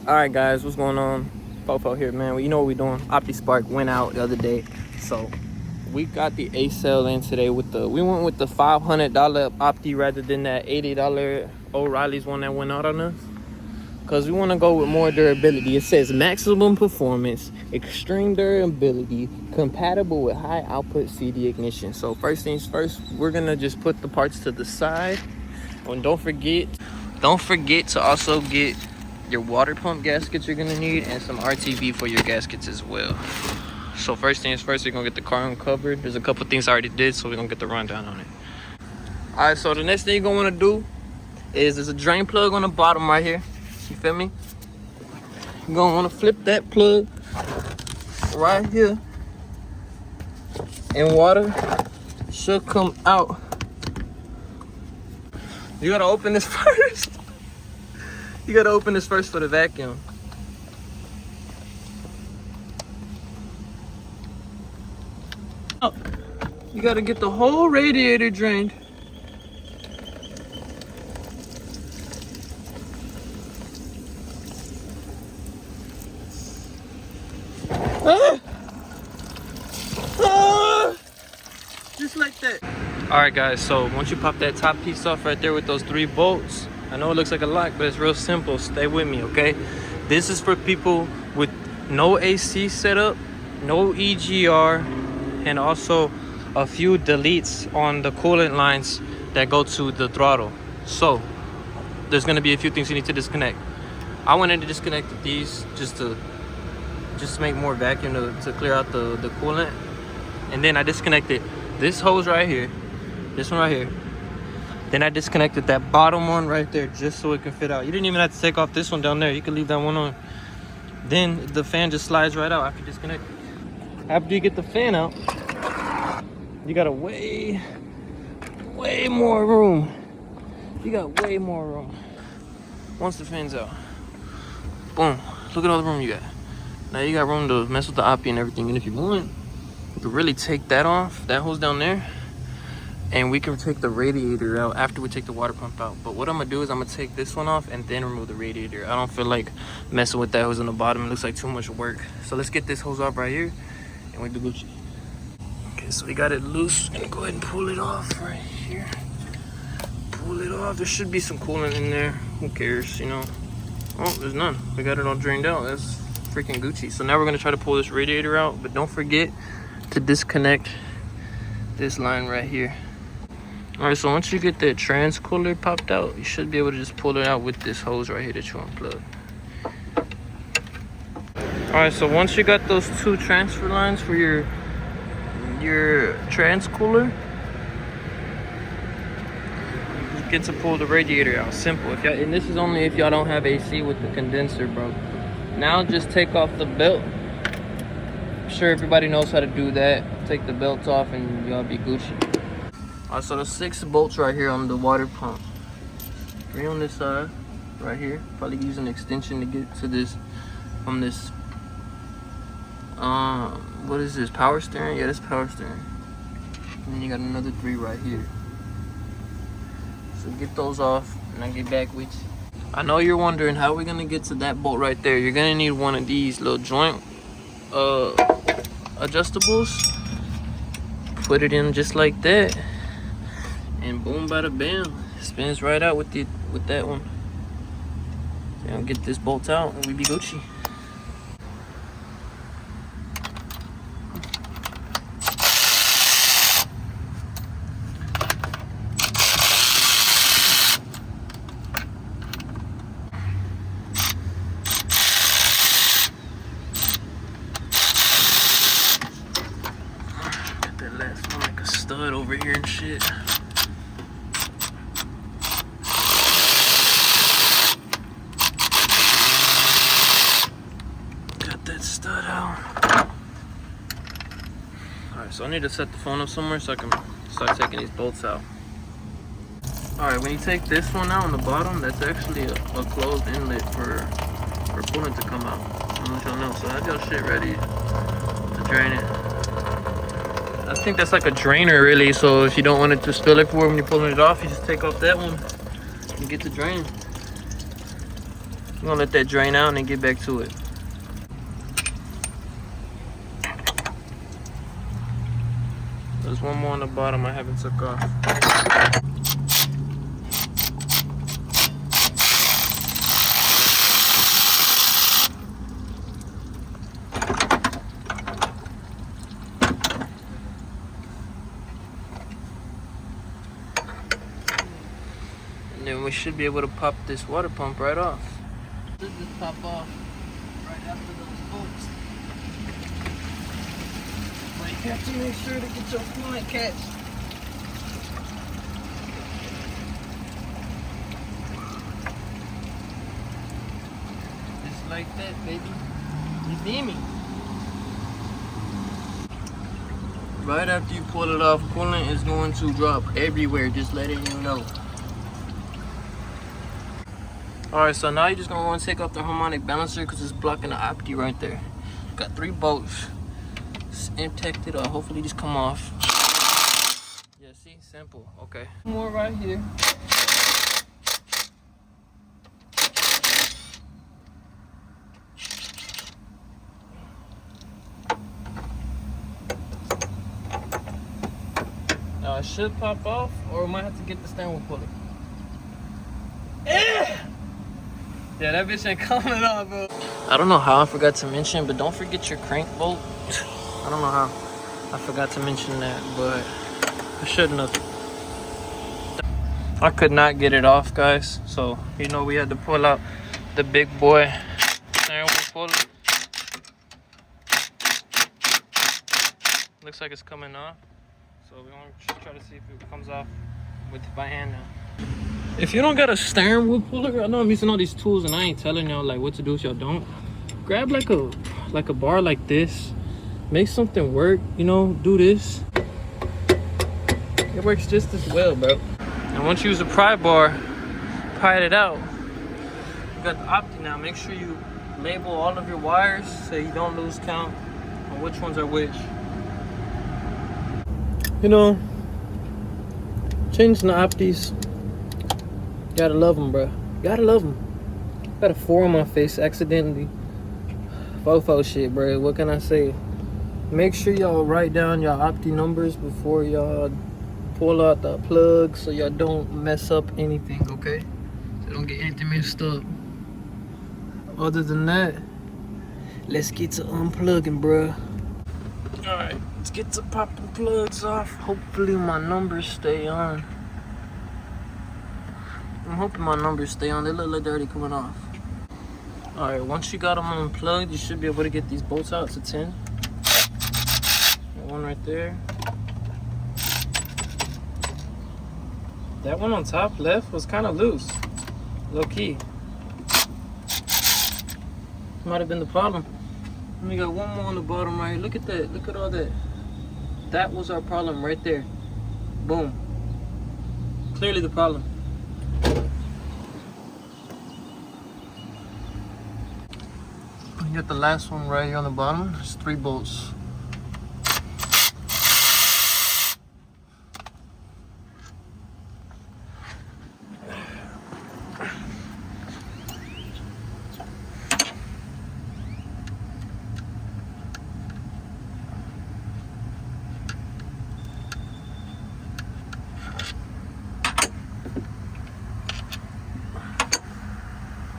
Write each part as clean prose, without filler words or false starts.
Alright guys, what's going on? Fofo here, man. Well, you know what we're doing. Opti-Spark went out the other day. So we got the A sale in today with we went with the $500 Opti rather than that $80 O'Reilly's one that went out on us. Because we want to go with more durability. It says maximum performance, extreme durability, compatible with high output CD ignition. So first things first, we're going to just put the parts to the side. And don't forget to also get your water pump gaskets you're going to need and some RTV for your gaskets as well. So first things first, we're going to get the car uncovered. There's a couple things I already did, so we're going to get the rundown on it. Alright, so the next thing you're going to want to do is there's a drain plug on the bottom right here. You feel me? You're gonna want to flip that plug right here, and water should come out. You gotta open this first. You gotta open this first for the vacuum. You gotta get the whole radiator drained. Just like that. All right guys, so once you pop that top piece off right there with those 3 bolts, I know it looks like a lot, but it's real simple. Stay with me, okay? This is for people with no AC setup, no EGR, and also a few deletes on the coolant lines that go to the throttle. So there's gonna be a few things you need to disconnect. I wanted to disconnect these just to make more vacuum to clear out the coolant. And then I disconnected this hose right here, this one right here. Then I disconnected that bottom one right there just so it can fit out. You didn't even have to take off this one down there. You can leave that one on. Then the fan just slides right out after you disconnect it. After you get the fan out, you got way more room. You got way more room. Once the fan's out, boom, look at all the room you got. Now you got room to mess with the Opti and everything. And if you want, you can really take that off, that hose down there, and we can take the radiator out after we take the water pump out. But what I'm gonna do is I'm gonna take this one off and then remove the radiator. I don't feel like messing with that hose on the bottom. It looks like too much work. So let's get this hose off right here and we do Gucci. Okay, so we got it loose. Gonna go ahead and pull it off right here. Pull it off. There should be some coolant in there. Who cares, you know? Oh, there's none. We got it all drained out. That's freaking Gucci. So now we're gonna try to pull this radiator out, but don't forget to disconnect this line right here. All right, so once you get that trans cooler popped out, you should be able to just pull it out with this hose right here that you unplugged. All right, so once you got those 2 transfer lines for your trans cooler, you get to pull the radiator out. Simple. And this is only if y'all don't have AC with the condenser, bro. Now just take off the belt. I'm sure everybody knows how to do that. Take the belts off and y'all be Gucci. Alright, so there's 6 bolts right here on the water pump. 3 on this side, right here. Probably use an extension to get to this from this. What is this? Power steering? Yeah, this power steering. And then you got another 3 right here. So get those off and I'll get back with you. I know you're wondering how we're gonna get to that bolt right there. You're gonna need one of these little joint adjustables. Put it in just like that, and boom, bada bam, spins right out with that one. So I'll get this bolt out and we be Gucci. Stud over here and shit. Got that stud out. Alright, so I need to set the phone up somewhere so I can start taking these bolts out. Alright, when you take this one out on the bottom, that's actually a closed inlet for coolant to come out. I'll let y'all know. So have y'all shit ready to drain it. I think that's like a drainer really, so if you don't want it to spill everywhere when you're pulling it off, you just take off that one and get the drain. I'm gonna let that drain out and then get back to it. There's one more on the bottom I haven't took off. And then we should be able to pop this water pump right off. Should just pop off right after those bolts. But you have to make sure to get your fluid catch. Just like that, baby. You see me? Right after you pull it off, coolant is going to drop everywhere, just letting you know. Alright, so now you're just going to want to take off the harmonic balancer because it's blocking the Opti right there. Got 3 bolts. It's protected, or hopefully just come off. Yeah, see? Simple. Okay. More right here. Now it should pop off, or we might have to get the steering wheel puller. Yeah, that bitch ain't coming off, bro. I don't know how I forgot to mention, but don't forget your crank bolt. I don't know how I forgot to mention that, but I shouldn't have. I could not get it off, guys. So, you know, we had to pull out the big boy steering wheel puller. Looks like it's coming off. So we're gonna try to see if it comes off with by hand now. If you don't got a steering wheel puller, I know I'm using all these tools and I ain't telling y'all like what to do if y'all don't. Grab like a bar like this. Make something work, you know, do this. It works just as well, bro. And once you use a pry bar, pry it out. You got the Opti now. Make sure you label all of your wires so you don't lose count on which ones are which. You know, changing the Optis. Gotta love them, bro. Gotta love them. Got a 4 on my face accidentally. Fofo shit, bro. What can I say? Make sure y'all write down your Opti numbers before y'all pull out the plug so y'all don't mess up anything, okay? So don't get anything messed up. Other than that, let's get to unplugging, bro. Alright, let's get to popping plugs off. Hopefully my numbers stay on. I'm hoping my numbers stay on. They look like they're already coming off. Alright, once you got them unplugged, you should be able to get these bolts out to 10. One right there. That one on top left was kind of loose. Low key. Might have been the problem. And we got one more on the bottom right here. Look at that. Look at all that. That was our problem right there. Boom. Clearly the problem. You got the last one right here on the bottom. There's 3 bolts.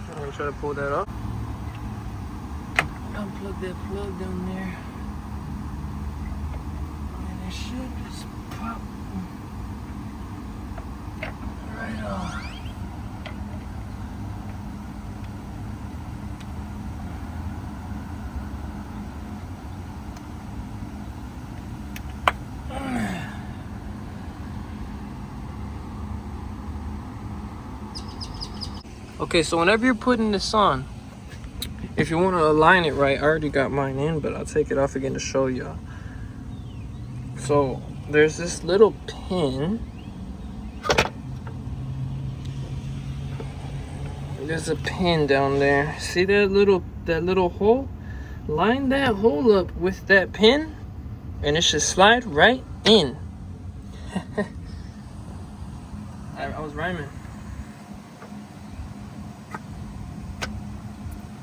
I'm gonna try to pull that up. Unplug that plug down there. And it should just pop right off. Okay, so whenever you're putting this on, if you want to align it right, I already got mine in, but I'll take it off again to show y'all. So there's this little pin. There's a pin down there. See that little hole? Line that hole up with that pin, and it should slide right in. I was rhyming.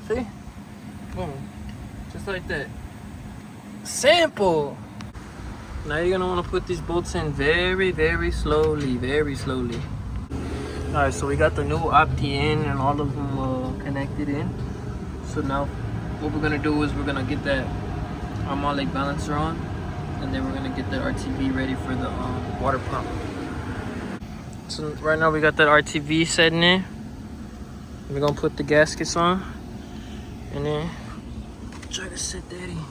See? Boom. Just like that. Simple. Now you're gonna want to put these bolts in very, very slowly, very slowly. All right, so we got the new Opti in and all of them connected in. So now what we're gonna do is we're gonna get that Harmonic balancer on, and then we're gonna get that RTV ready for the water pump. So right now we got that RTV setting in. We're gonna put the gaskets on, and then try to set that in.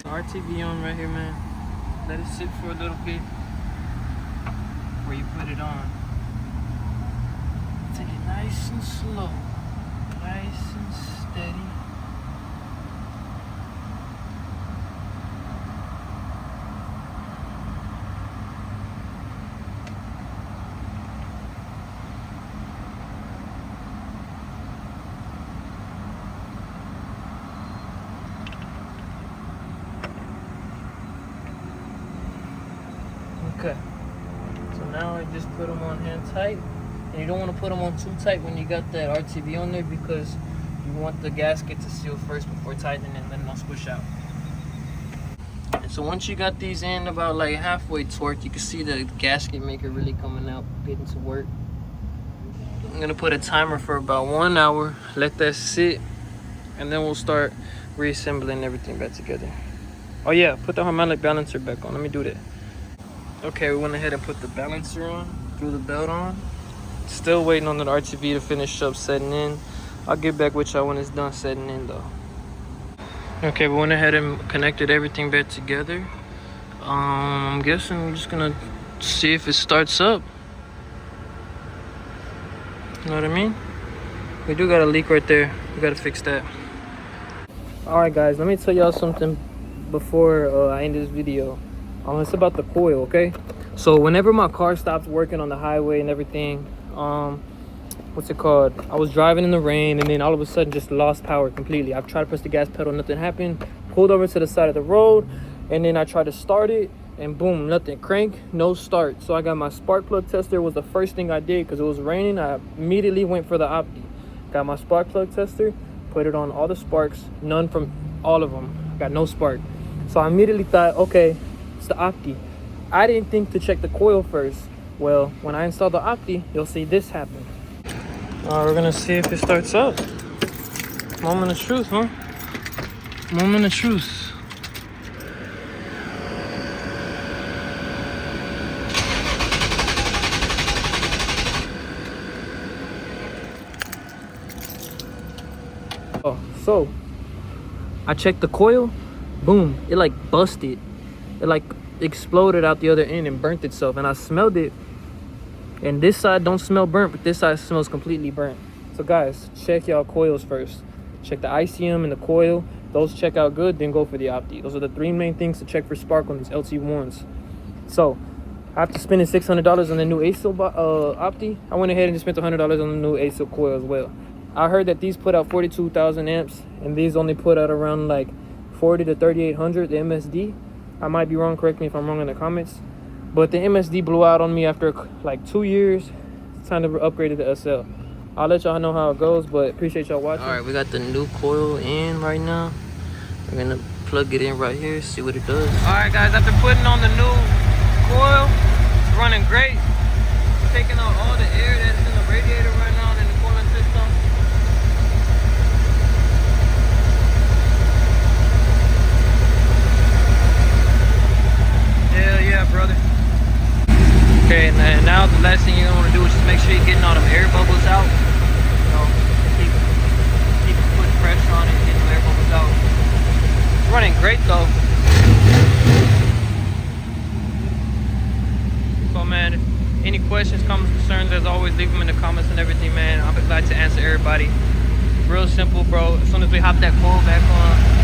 RTV on right here, man. Let it sit for a little bit before you put it on. Take it nice and slow, nice and steady. Okay, so now I just put them on hand tight, and you don't want to put them on too tight when you got that RTV on there, because you want the gasket to seal first before tightening and then they'll squish out. And so once you got these in about like halfway torque, you can see the gasket maker really coming out, getting to work. I'm gonna put a timer for about 1 hour, let that sit, and then we'll start reassembling everything back together. Oh yeah, put the Harmonic balancer back on. Let me do that. Okay, we went ahead and put the balancer on, threw the belt on. Still waiting on the RTV to finish up setting in. I'll get back with y'all when it's done setting in though. Okay, we went ahead and connected everything back together. I'm guessing we're just gonna see if it starts up. You know what I mean? We do got a leak right there. We gotta fix that. Alright guys, let me tell y'all something before I end this video. It's about the coil, okay? So whenever my car stops working on the highway and everything, what's it called? I was driving in the rain and then all of a sudden just lost power completely. I've tried to press the gas pedal, nothing happened. Pulled over to the side of the road, and then I tried to start it, and boom, nothing. Crank, no start. So I got my spark plug tester, was the first thing I did because it was raining. I immediately went for the Opti. Got my spark plug tester, put it on all the sparks, none from all of them. Got no spark. So I immediately thought, okay, it's the Opti. I didn't think to check the coil first. Well, when I install the Opti, you'll see this happen. We're gonna see if it starts up. Moment of truth, huh? Moment of truth. Oh, so I checked the coil. Boom, it like busted. It like exploded out the other end and burnt itself, and I smelled it, and this side don't smell burnt, but this side smells completely burnt. So guys, check y'all coils first. Check the ICM and the coil. Those check out good, then go for the Opti. Those are the 3 main things to check for spark on these lt1s. So after spending $600 on the new ASIL Opti, I went ahead and just spent $100 on the new ASIL coil as well. I heard that these put out 42,000 amps, and these only put out around like 40 to 3,800, the MSD. I might be wrong, correct me if I'm wrong in the comments. But the MSD blew out on me after like 2 years. It's time to upgrade to the SL. I'll let y'all know how it goes, but appreciate y'all watching. All right, we got the new coil in right now. We're gonna plug it in right here, see what it does. All right, guys, after putting on the new coil, it's running great. It's taking out all the air that's in the radiator right now in the cooling system. Hell yeah, brother. Okay, and now the last thing you're gonna want to do is just make sure you're getting all them air bubbles out. You know, keep putting pressure on it and getting the air bubbles out. It's running great though. So man, if any questions, comments, concerns, as always, leave them in the comments and everything, man. I'll be glad to answer everybody. Real simple, bro. As soon as we hop that coil back on,